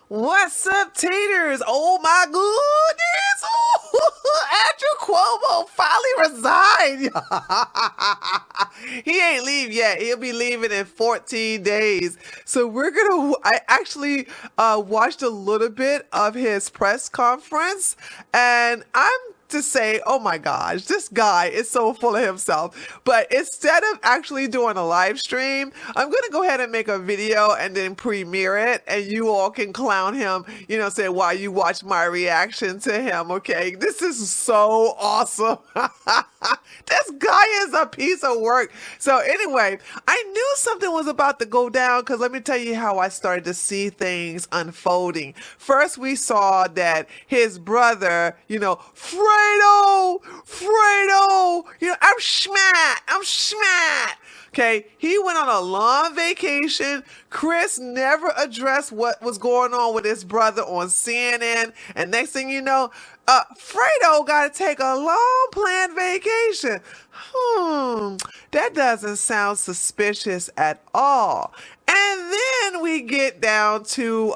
What's up, taters? Oh my goodness! Andrew Cuomo finally resigned. He ain't leave yet. He'll be leaving in 14 days. So I actually watched a little bit of his press conference, and I'm to say, oh my gosh, this guy is so full of himself. But instead of actually doing a live stream, I'm going to go ahead and make a video and then premiere it, and you all can clown him, say while you watch my reaction to him. Okay, this is so awesome. This guy is a piece of work. So anyway, I knew something was about to go down, because let me tell you how I started to see things unfolding. First, we saw that his brother, Fredo, I'm schmat. Okay, he went on a long vacation. Chris never addressed what was going on with his brother on CNN. And next thing you know, Fredo got to take a long planned vacation. That doesn't sound suspicious at all. And then we get down to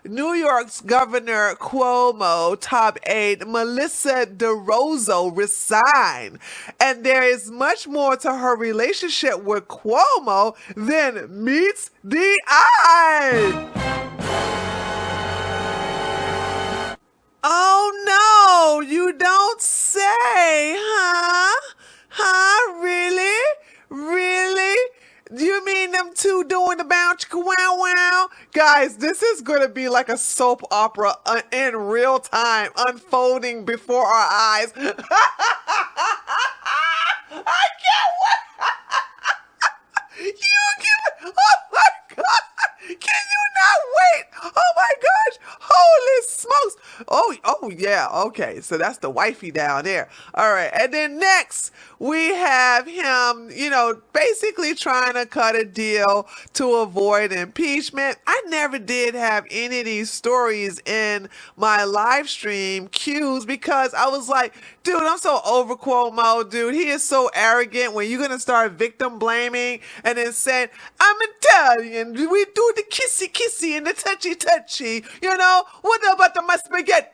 New York's Governor Cuomo, top aide Melissa DeRosa, resigned. And there is much more to her relationship with Cuomo than meets the eye. Oh no, you don't say, huh? Really? Do you mean them two doing the bounce wow wow? Guys, this is going to be like a soap opera in real time, unfolding before our eyes. I can't wait. Oh my God. Can you not wait? Oh my gosh. Holy smokes. Oh yeah. Okay. So that's the wifey down there. All right. And then next we have him, basically trying to cut a deal to avoid impeachment. I never did have any of these stories in my live stream queues, because I was like, dude, I'm so over Cuomo, dude. He is so arrogant. When you're going to start victim blaming and then saying, I'm Italian, we do the kissy and the touchy, what about the spaghetti?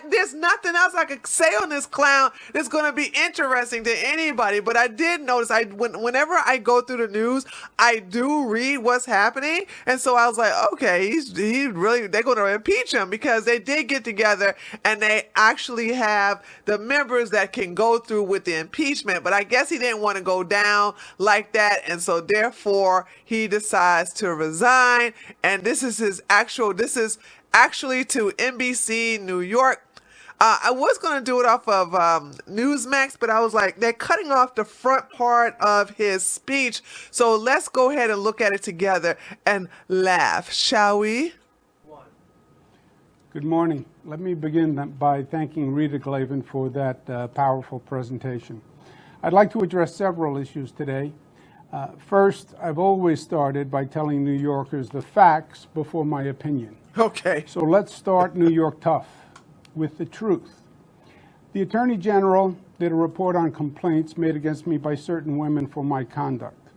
There's nothing else I could say on this clown that's going to be interesting to anybody. But I did notice, whenever I go through the news, I do read what's happening. And so I was like, okay, they're going to impeach him, because they did get together and they actually have the members that can go through with the impeachment. But I guess he didn't want to go down like that. And so therefore he decides to resign. And this is actually to NBC New York. I was going to do it off of Newsmax, but I was like, they're cutting off the front part of his speech. So let's go ahead and look at it together and laugh, shall we? Good morning. Let me begin by thanking Rita Glavin for that powerful presentation. I'd like to address several issues today. First, I've always started by telling New Yorkers the facts before my opinion. Okay. So let's start New York tough with the truth. The Attorney General did a report on complaints made against me by certain women for my conduct.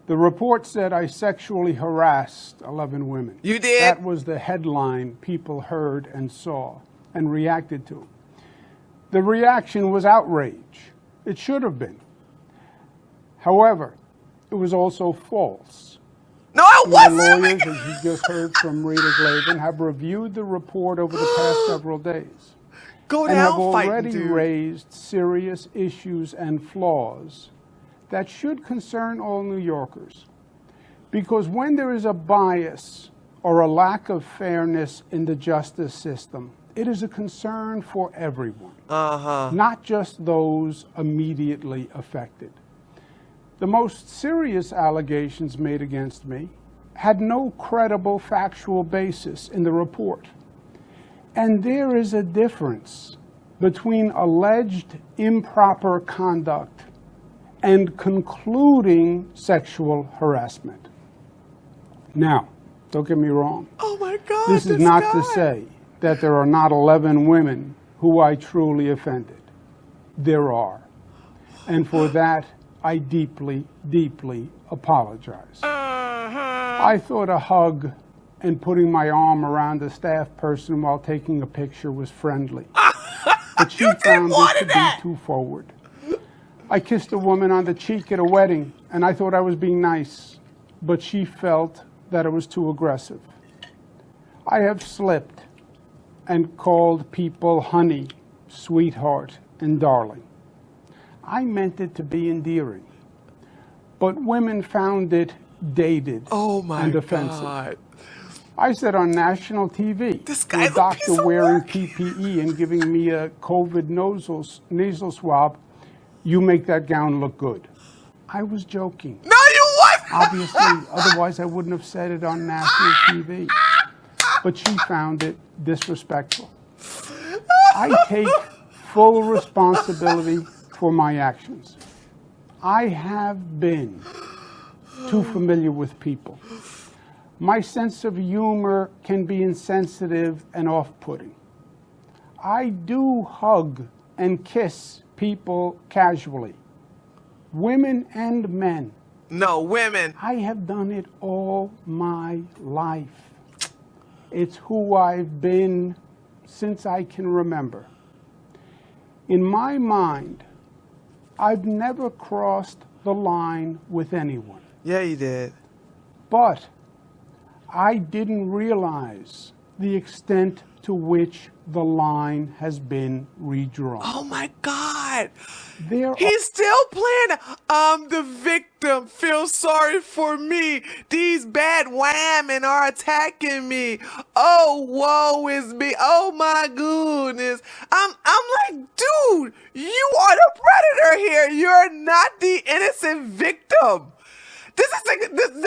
The report said I sexually harassed 11 women. You did? That was the headline people heard and saw and reacted to. The reaction was outrage. It should have been. However, it was also false. No, it wasn't. My lawyers, as you just heard from Rita Glavin, have reviewed the report over the past several days. And have already raised serious issues and flaws that should concern all New Yorkers. Because when there is a bias or a lack of fairness in the justice system, it is a concern for everyone, not just those immediately affected. The most serious allegations made against me had no credible factual basis in the report. And there is a difference between alleged improper conduct and concluding sexual harassment. Now, don't get me wrong. Oh my God, this is not to say that there are not 11 women who I truly offended. There are. And for that, I deeply, deeply apologize. I thought a hug and putting my arm around a staff person while taking a picture was friendly. But she found it to be too forward. I kissed a woman on the cheek at a wedding, and I thought I was being nice, but she felt that it was too aggressive. I have slipped and called people honey, sweetheart, and darling. I meant it to be endearing, but women found it dated and offensive. God. I said on national TV, This to a guy's a doctor piece of wearing work. PPE and giving me a COVID nasal swab, you make that gown look good. I was joking. No, you what? Obviously, otherwise I wouldn't have said it on national TV. But she found it disrespectful. I take full responsibility for my actions. I have been too familiar with people. My sense of humor can be insensitive and off-putting. I do hug and kiss people casually, women and men. No, women. I have done it all my life. It's who I've been since I can remember. In my mind, I've never crossed the line with anyone. Yeah, you did. But I didn't realize the extent to which the line has been redrawn. Oh my God. There He's still playing. I'm the victim. Feel sorry for me. These bad women are attacking me. Oh, woe is me. Oh my goodness. I'm like, dude, you are the predator here. You're not the innocent victim.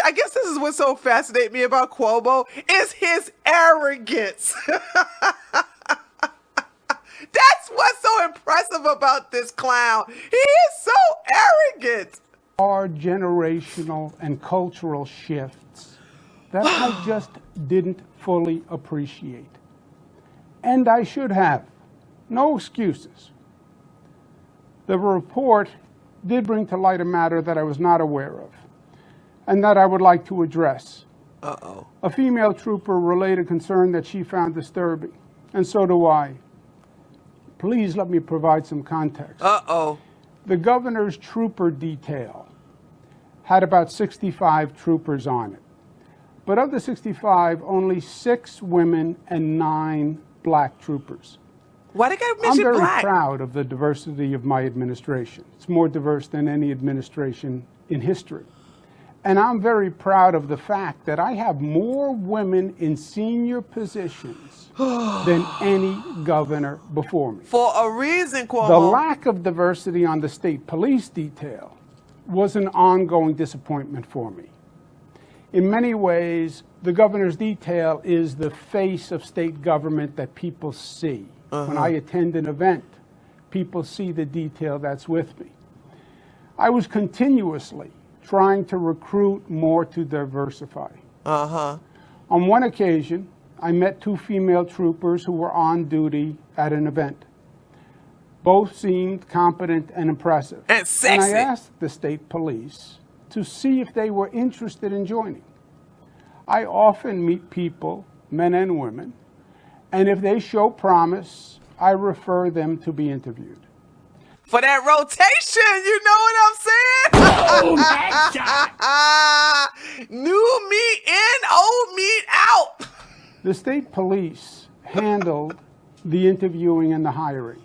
I guess this is what so fascinates me about Cuomo is his arrogance. That's what's so impressive about this clown. He is so arrogant. are generational and cultural shifts that I just didn't fully appreciate. And I should have. No excuses. The report did bring to light a matter that I was not aware of and that I would like to address. Uh-oh. A female trooper relayed a concern that she found disturbing, and so do I. Please let me provide some context. Uh-oh. The governor's trooper detail had about 65 troopers on it. But of the 65, only 6 women and 9 black troopers. Why did I I'm mention very black? proud of the diversity of my administration. It's more diverse than any administration in history. And I'm very proud of the fact that I have more women in senior positions than any governor before me. For a reason, Cuomo. The lack of diversity on the state police detail was an ongoing disappointment for me. In many ways, the governor's detail is the face of state government that people see. When I attend an event, people see the detail that's with me. I was continuously trying to recruit more to diversify. On one occasion, I met 2 female troopers who were on duty at an event. Both seemed competent and impressive. And sexy. And I asked the state police to see if they were interested in joining. I often meet people, men and women, and if they show promise, I refer them to be interviewed. For that rotation, you know what I'm saying? Boom, headshot. New meat in, old meat out. The state police handled the interviewing and the hiring.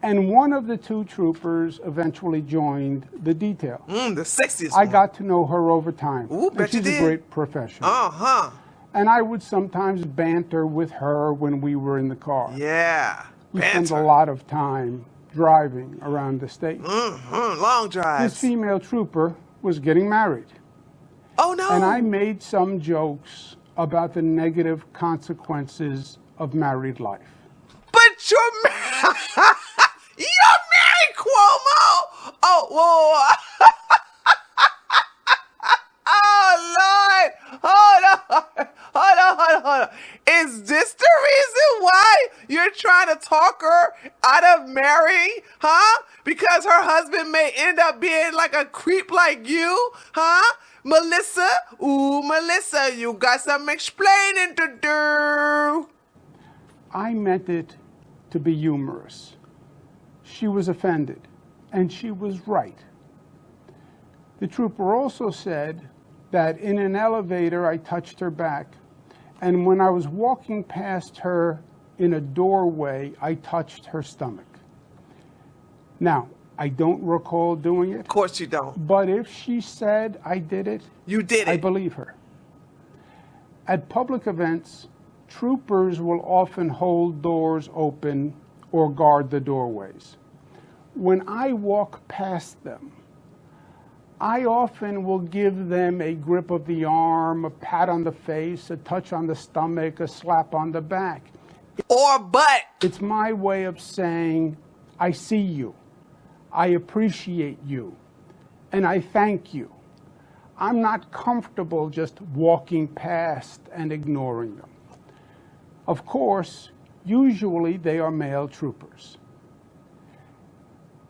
And one of the 2 troopers eventually joined the detail. The sexiest I one. got to know her over time. Ooh, and bet you she's a did. great professional. And I would sometimes banter with her when we were in the car. Yeah. We spent a Banter. lot of time driving around the state. Long This drives. female trooper was getting married. Oh, no. And I made some jokes about the negative consequences of married life. But you're married. You're married, Cuomo. Oh, whoa. Oh, Lord. Hold on. Is this the reason why you're trying to talk her out of marrying, huh? Because her husband may end up being like a creep like you, huh? Melissa, ooh, Melissa, you got some explaining to do. I meant it to be humorous. She was offended, and she was right. The trooper also said that in an elevator I touched her back, and when I was walking past her in a doorway, I touched her stomach. Now, I don't recall doing it. Of course you don't. But if she said I did it, You did I it. believe her. At public events, troopers will often hold doors open or guard the doorways. When I walk past them, I often will give them a grip of the arm, a pat on the face, a touch on the stomach, a slap on the back. Or butt. It's my way of saying, I see you, I appreciate you, and I thank you. I'm not comfortable just walking past and ignoring them. Of course, usually they are male troopers.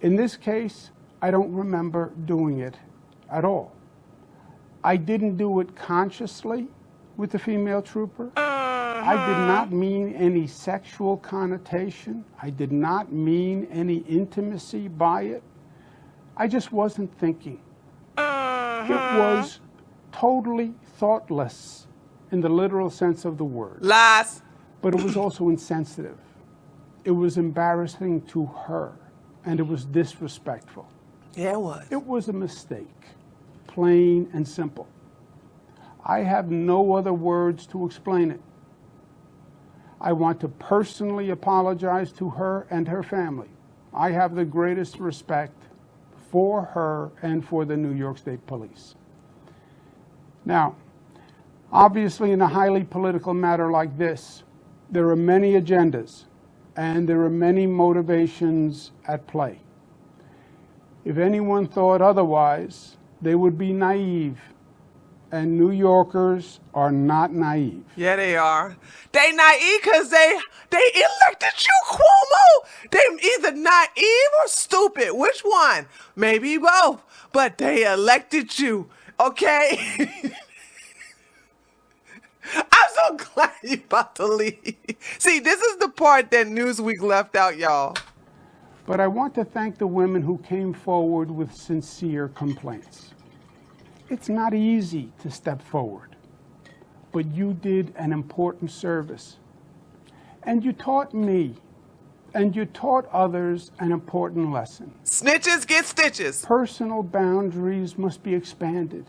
In this case, I don't remember doing it at all. I didn't do it consciously with the female trooper. I did not mean any sexual connotation. I did not mean any intimacy by it. I just wasn't thinking. It was totally thoughtless in the literal sense of the word. Lies. But it was also insensitive. It was embarrassing to her, and it was disrespectful. Yeah, it was. It was a mistake, plain and simple. I have no other words to explain it. I want to personally apologize to her and her family. I have the greatest respect for her and for the New York State Police. Now, obviously, in a highly political matter like this, there are many agendas and there are many motivations at play. If anyone thought otherwise, they would be naive. And New Yorkers are not naive. Yeah, they are. They naive because they elected you, Cuomo. They either naive or stupid. Which one? Maybe both. But they elected you, okay? I'm so glad you're about to leave. See, this is the part that Newsweek left out, y'all. But I want to thank the women who came forward with sincere complaints. It's not easy to step forward, but you did an important service. And you taught me, and you taught others an important lesson. Snitches get stitches. Personal boundaries must be expanded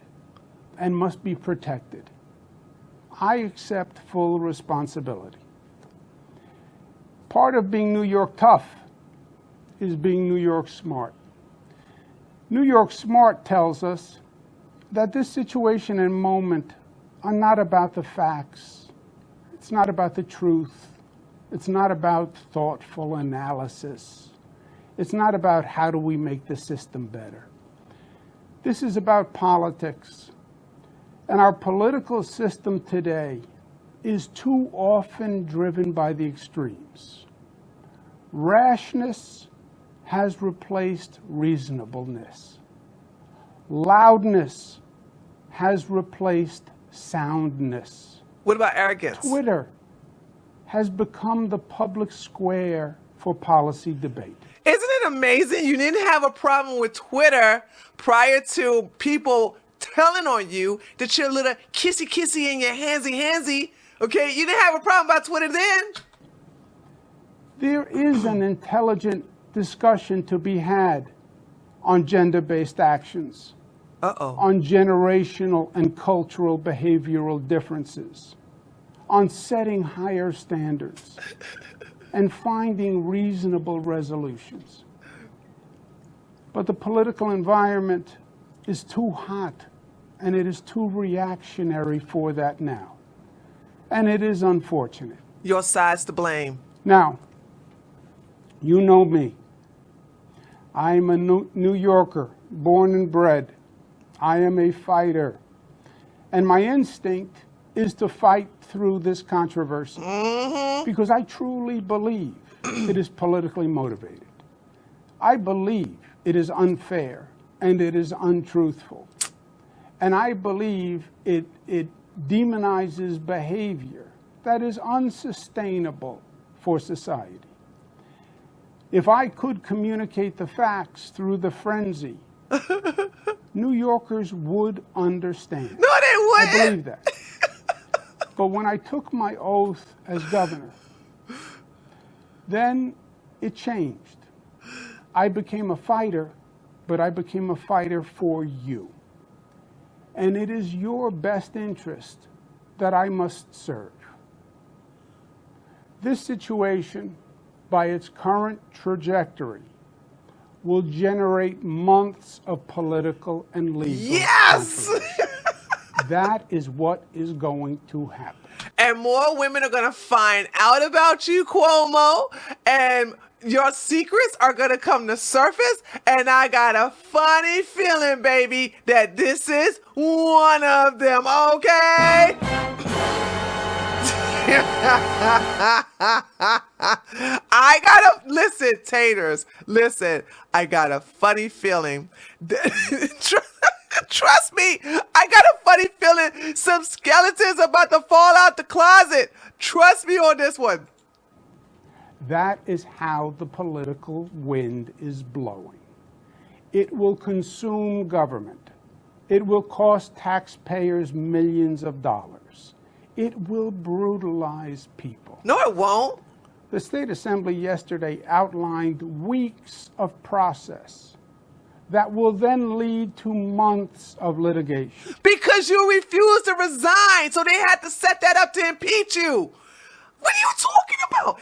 and must be protected. I accept full responsibility. Part of being New York tough is being New York smart. New York smart tells us that this situation and moment are not about the facts. It's not about the truth. It's not about thoughtful analysis. It's not about how do we make the system better. This is about politics. And our political system today is too often driven by the extremes. Rashness has replaced reasonableness. Loudness has replaced soundness. What about arrogance? Twitter has become the public square for policy debate. Isn't it amazing? You didn't have a problem with Twitter prior to people telling on you that you're a little kissy and you're handsy, okay? You didn't have a problem about Twitter then. There is an intelligent discussion to be had on gender-based actions, on generational and cultural behavioral differences, on setting higher standards, and finding reasonable resolutions. But the political environment is too hot, and it is too reactionary for that now. And it is unfortunate. Your side's to blame. Now, you know me. I am a New Yorker, born and bred. I am a fighter. And my instinct is to fight through this controversy because I truly believe it is politically motivated. I believe it is unfair and it is untruthful. And I believe it demonizes behavior that is unsustainable for society. If I could communicate the facts through the frenzy, New Yorkers would understand. No, they wouldn't. I believe that. But when I took my oath as governor, then it changed. I became a fighter, but I became a fighter for you. And it is your best interest that I must serve. This situation, by its current trajectory, will generate months of political and legal controversy. That is what is going to happen. And more women are going to find out about you, Cuomo, and your secrets are going to come to surface. And I got a funny feeling, baby, that this is one of them, okay? Listen, taters, listen, I got a funny feeling. Trust me, I got a funny feeling some skeletons about to fall out the closet. Trust me on this one. That is how the political wind is blowing. It will consume government. It will cost taxpayers millions of dollars. It will brutalize people. No, it won't. The State Assembly yesterday outlined weeks of process that will then lead to months of litigation. Because you refused to resign, so they had to set that up to impeach you. What are you talking about?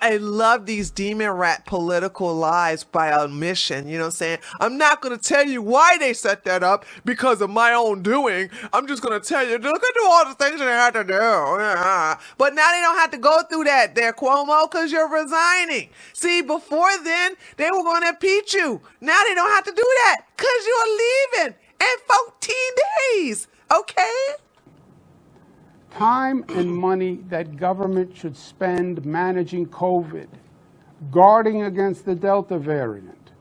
I love these demon rat political lies by omission. You know what I'm saying? I'm not going to tell you why they set that up because of my own doing. I'm just going to tell you, look at all the things they had to do. But now they don't have to go through that there, Cuomo, because you're resigning. See, before then, they were going to impeach you. Now they don't have to do that because you're leaving in 14 days. Okay? Time and money that government should spend managing COVID, guarding against the Delta variant,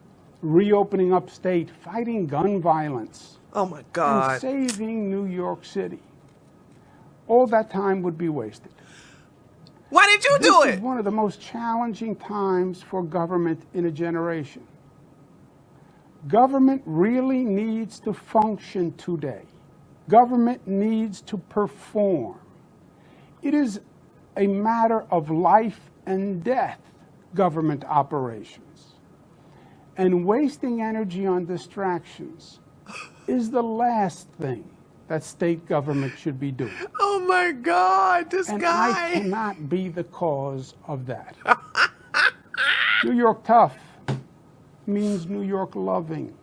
reopening upstate, fighting gun violence, oh my God, and saving New York City. All that time would be wasted. Why did you do it? This is one of the most challenging times for government in a generation. Government really needs to function today. Government needs to perform. It is a matter of life and death, government operations. And wasting energy on distractions is the last thing that state government should be doing. Oh my God, this and guy. I cannot be the cause of that. New York tough means New York loving.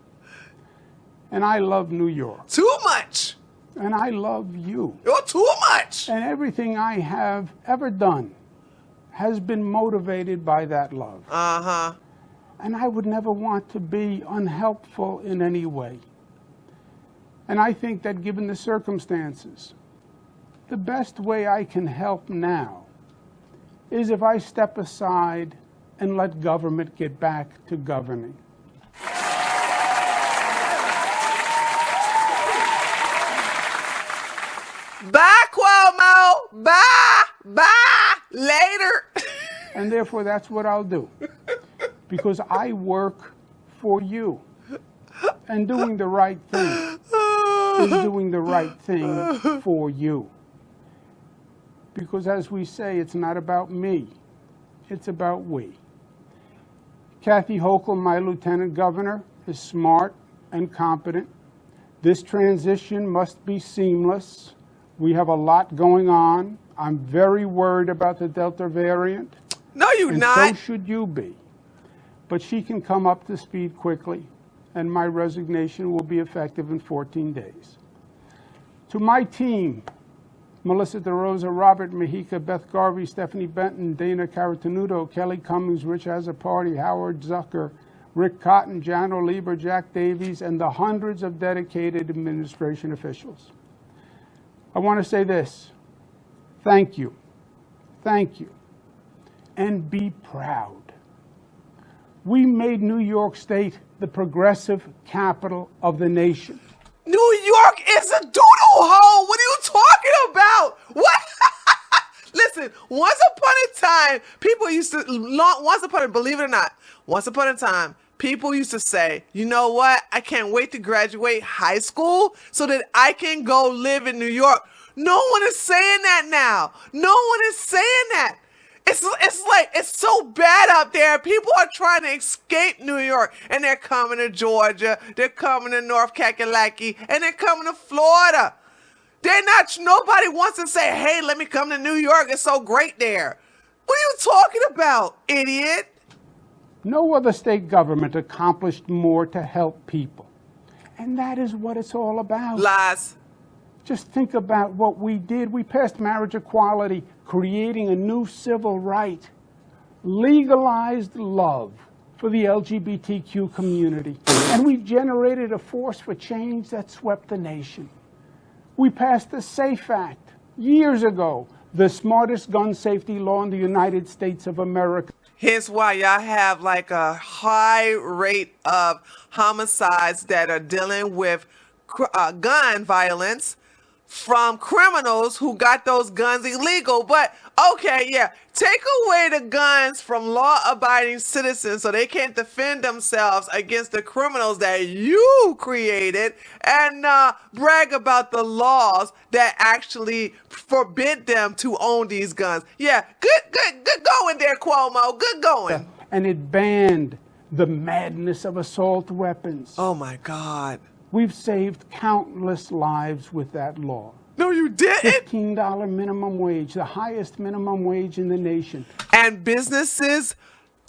And I love New York. Too much. And I love you. You're too much. And everything I have ever done has been motivated by that love. Uh-huh. And I would never want to be unhelpful in any way. And I think that given the circumstances, the best way I can help now is if I step aside and let government get back to governing. Bye, Cuomo. Bye. Bye. Later. And therefore, that's what I'll do. Because I work for you. And doing the right thing is doing the right thing for you. Because as we say, it's not about me. It's about we. Kathy Hochul, my lieutenant governor, is smart and competent. This transition must be seamless. We have a lot going on. I'm very worried about the Delta variant. No, you're and not. So should you be. But she can come up to speed quickly, and my resignation will be effective in 14 days. To my team, Melissa DeRosa, Robert Mahica, Beth Garvey, Stephanie Benton, Dana Caratanudo, Kelly Cummings, Rich Azzapardi, Howard Zucker, Rick Cotton, Jano Lieber, Jack Davies, and the hundreds of dedicated administration officials. I want to say this. Thank you. Thank you. And be proud. We made New York State the progressive capital of the nation. New York is a doodle hole. What are you talking about? What? Listen, once upon a time, people used to, believe it or not, once upon a time, people used to say, you know what? I can't wait to graduate high school so that I can go live in New York. No one is saying that now. No one is saying that. It's so bad out there. People are trying to escape New York, and they're coming to Georgia, they're coming to North Kakalaki, and they're coming to Florida. Nobody wants to say, hey, let me come to New York. It's so great there. What are you talking about, idiot? No other state government accomplished more to help people. And that is what it's all about. Lies. Just think about what we did. We passed marriage equality, creating a new civil right, legalized love for the LGBTQ community. And we generated a force for change that swept the nation. We passed the SAFE Act years ago, the smartest gun safety law in the United States of America. Hence why y'all have like a high rate of homicides that are dealing with gun violence from criminals who got those guns illegal. But okay, yeah, take away the guns from law-abiding citizens so they can't defend themselves against the criminals that you created, and brag about the laws that actually forbid them to own these guns. Yeah, good going there, Cuomo. Good going. And it banned the madness of assault weapons. Oh my God. We've saved countless lives with that law. No, you didn't. $15 minimum wage, the highest minimum wage in the nation. And businesses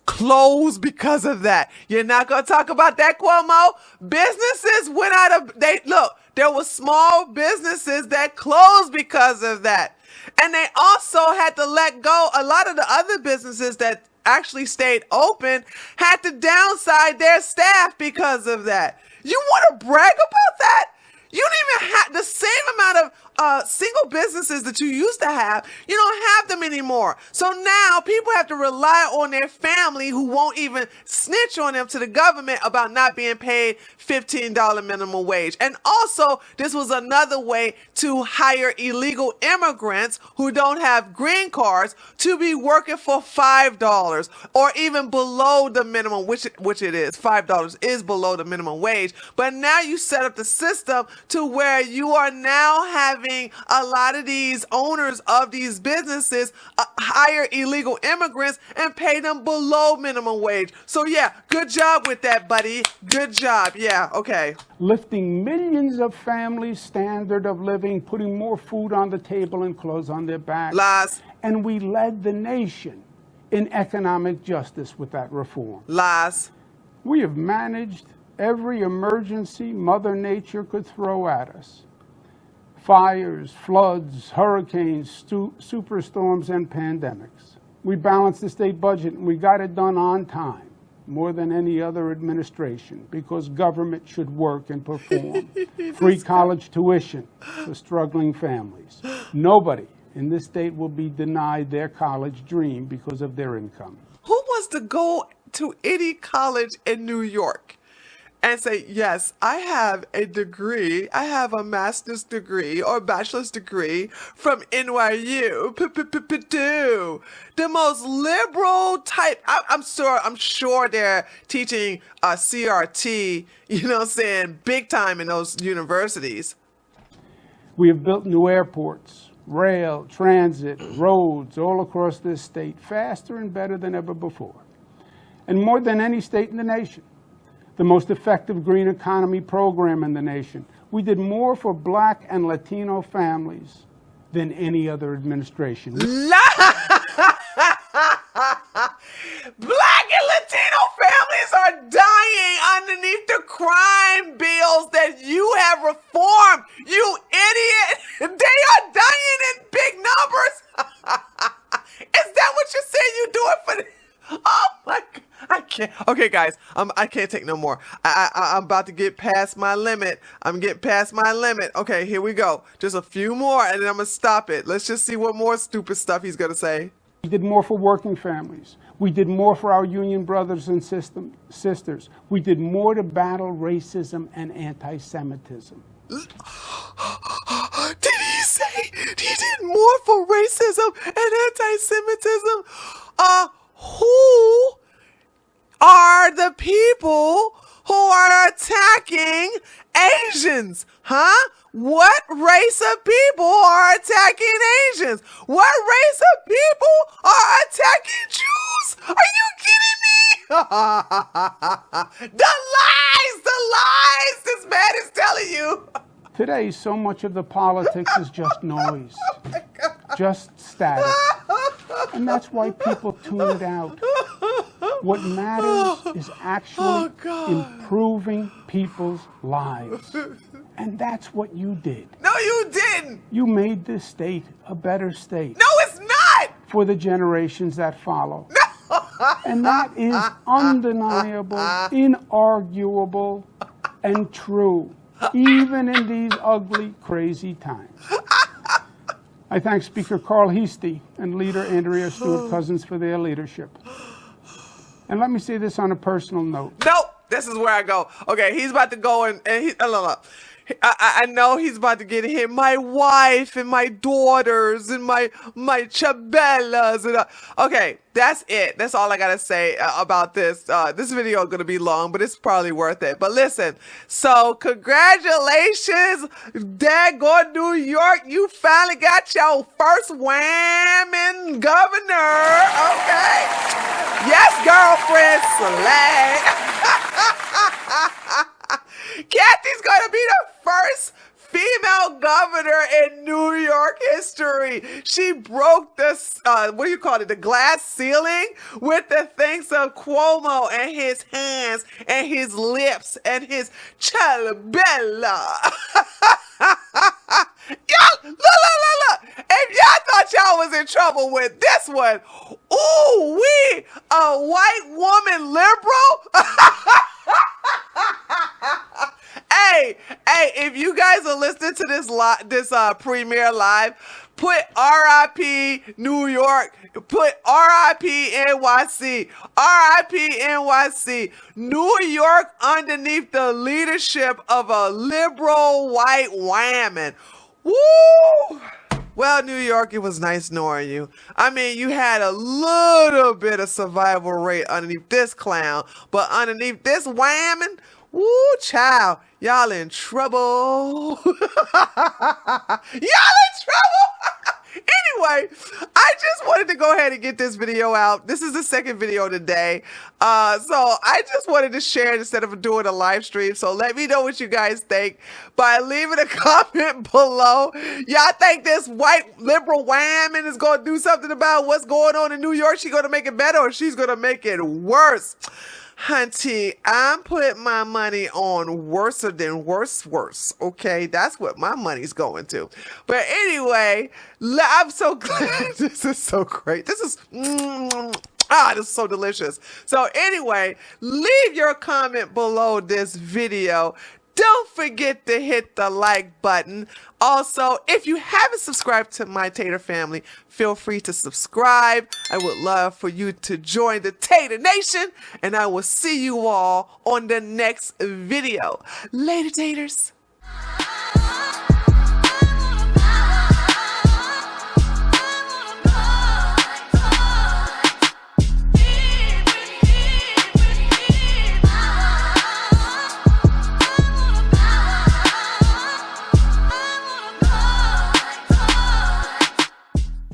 closed because of that. You're not going to talk about that, Cuomo? Businesses went out of, there were small businesses that closed because of that. And they also had to let go. A lot of the other businesses that actually stayed open had to downsize their staff because of that. You want to brag about that? You don't even have the same amount of single businesses that you used to have. You don't have them anymore. So now people have to rely on their family, who won't even snitch on them to the government about not being paid $15 minimum wage. And also, this was another way to hire illegal immigrants who don't have green cards to be working for $5 or even below the minimum, which it is. $5 is below the minimum wage. But now you set up the system to where you are now having a lot of these owners of these businesses hire illegal immigrants and pay them below minimum wage. So yeah, good job with that, buddy. Good job. Yeah, okay. Lifting millions of families' standard of living, putting more food on the table and clothes on their backs. Lies. And we led the nation in economic justice with that reform. Lies. We have managed every emergency Mother Nature could throw at us. Fires, floods, hurricanes, superstorms, and pandemics. We balanced the state budget, and we got it done on time, more than any other administration, because government should work and perform. Free college tuition for struggling families. Nobody in this state will be denied their college dream because of their income. Who wants to go to any college in New York and say, yes, I have a degree, I have a master's degree or bachelor's degree from NYU, Purdue, the most liberal type. I'm sure they're teaching CRT, big time in those universities. We have built new airports, rail, transit, roads all across this state faster and better than ever before, and more than any state in the nation. The most effective green economy program in the nation. We did more for Black and Latino families than any other administration. Black and Latino families are dying underneath the crime bills that you have reformed, you idiot. They are dying in big numbers. Is that what you're saying you do it for? Oh my God. I can't. Okay, guys, I can't take no more. I'm about to get past my limit. I'm getting past my limit. Okay, here we go. Just a few more, and then I'm going to stop it. Let's just see what more stupid stuff he's going to say. We did more for working families. We did more for our union brothers and sisters. We did more to battle racism and anti-Semitism. Did he say he did more for racism and anti-Semitism? Who are the people who are attacking Asians? Huh? What race of people are attacking Asians? What race of people are attacking Jews? Are you kidding me? The lies this man is telling you. Today, so much of the politics is just noise, just static. And that's why people tune it out. What matters is actually improving people's lives. And that's what you did. No, you didn't. You made this state a better state. No, it's not. For the generations that follow. And that is undeniable, inarguable, and true, even in these ugly, crazy times. I thank Speaker Carl Heastie and Leader Andrea Stewart-Cousins for their leadership. And let me say this on a personal note. Nope, this is where I go. Okay, he's about to go and he, I know he's about to get hit. My wife and my daughters and my chabellas. And, okay, that's it. That's all I got to say about this. This video is going to be long, but it's probably worth it. But listen, so congratulations, daggone New York. You finally got your first whamming governor. Okay. Yes, girlfriend, slay. Kathy's going to be the first female governor in New York history. She broke this, the glass ceiling with the thanks of Cuomo and his hands and his lips and his chalabella. Y'all, look. If y'all thought y'all was in trouble with this one, ooh, we a white woman liberal? Hey, if you guys are listening to this premiere live, put RIP New York, put RIP NYC, RIP NYC, New York underneath the leadership of a liberal white woman. Woo! Well, New York, it was nice knowing you. I mean, you had a little bit of survival rate underneath this clown, but underneath this whamming, woo, child, y'all in trouble. Y'all in trouble. Anyway, I just wanted to go ahead and get this video out. This is the second video today. So I just wanted to share it instead of doing a live stream. So let me know what you guys think by leaving a comment below. Y'all think this white liberal whammon is going to do something about what's going on in New York? She's going to make it better or she's going to make it worse? Hunty, I'm putting my money on worse than worse. Okay, that's what my money's going to. But anyway, I'm so glad. This is so great. This is this is so delicious. So anyway, leave your comment below this video. Don't forget to hit the like button. Also, if you haven't subscribed to my Tater family, feel free to subscribe. I would love for you to join the Tater Nation, and I will see you all on the next video. Later, Taters.